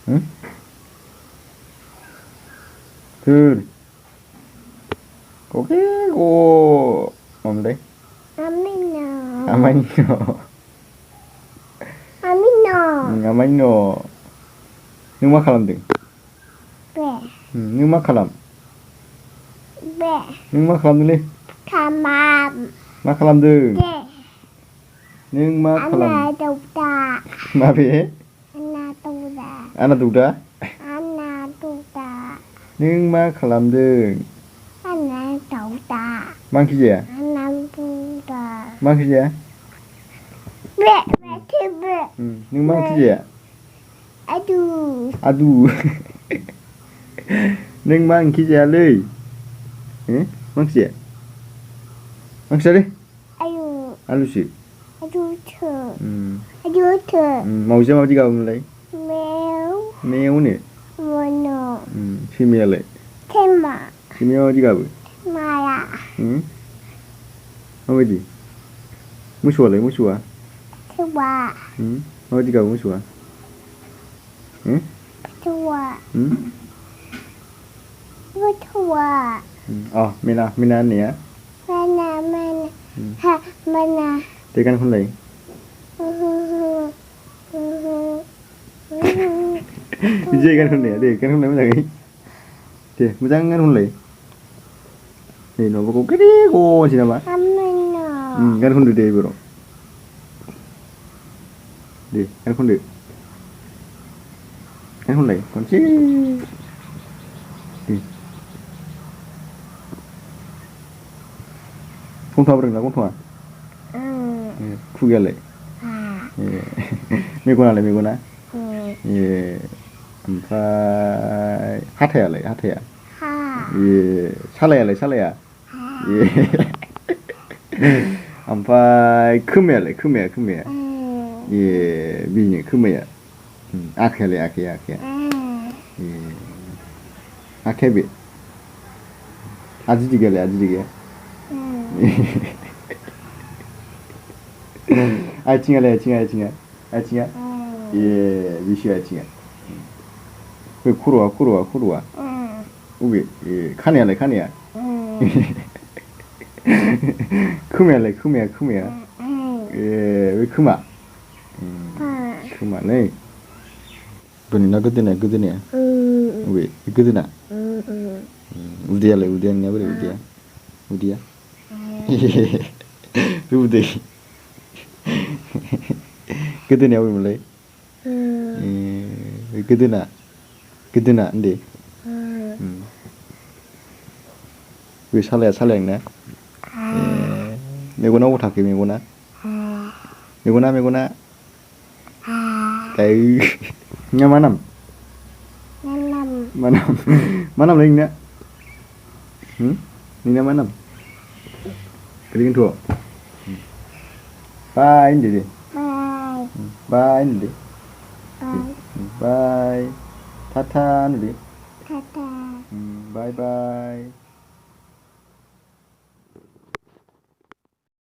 응? 둘. 고개고. 뭔데? 아미노. 아마니노. 아미노. 아마니노. 능마 칼람등. 배. 능마 칼람. 배. 능마 칼람들리. 가만. 마 칼람등. 배. 능마 하나 칼람. 둘다. 마베. 하나 둘다. 아나 두다. 하나 둘다. 능마 칼람등. 하나 둘다. 망키지야. 하나 둘다. 망키지야. 배. 배. 배. 능망키지야. 아두. 아두. 능망키지야 르이. 응? 망키지야. 망키지야 아유. 알루시. 아두트. 음. 아두트. 마우지야 마우지가 없는데. 매우. 매우네. 모노. female. 테마. female 어디가 뭐? 마야. 응? 어디? 무슈아래 무슈아. 좋아. 응? 어디가 무슈아? 응? 좋아. 응? 이거 좋아. 미나 미나 아니야? 마나. 하 마나. 대간 혼래. 이제 간 혼래. 대간 혼래 뭐지? 대 무장간 혼래. 네, 너 보고 그리고 지나봐. 아미노. 간 혼래 대 이거로. 네, 간 혼래. 간 혼래. 건지. 네. 공통하버린다 공통아. 예, 구결래. 아. 예. 메고나래 메고나. 응. 예. 오मफ्राय 하태야래 하태야. 하. 예. 살라야래 살라야. 하. 예. 오मफ्राय खोमाया래 खोमाया खोमाया. 예. 비니 खोमाया. 아케래 아케야 아케야. 예. 아케비. 아지지게래 아지지게. 아이칭아래 아이칭아 아이칭아. 아이칭아. 예. 미시 아이칭아. 그 코로와 코로와 코로와. 우비. 예. 카네야래 카네야. 크메야래 크메야 크메야. 예. 왜 크마? 크마네. 돈이나 그드네 그드네. 우비. 그드나. 우디야래 우디야냐 그래 우디야. 우디야. 우디. 그드네 우리 몰래. 예. 그드나. 그드나 근데. 왜 살아야 살아야나? 예. 메고나 오타케 메고나. 메고나 메고나. 에이. nya manam. Manam. Manam lagi nak? Ni nama manam. Kali tu. Bye ini deh. Bye. Bye ini deh. Bye. Bye. Tata ini deh. Tata. Bye bye.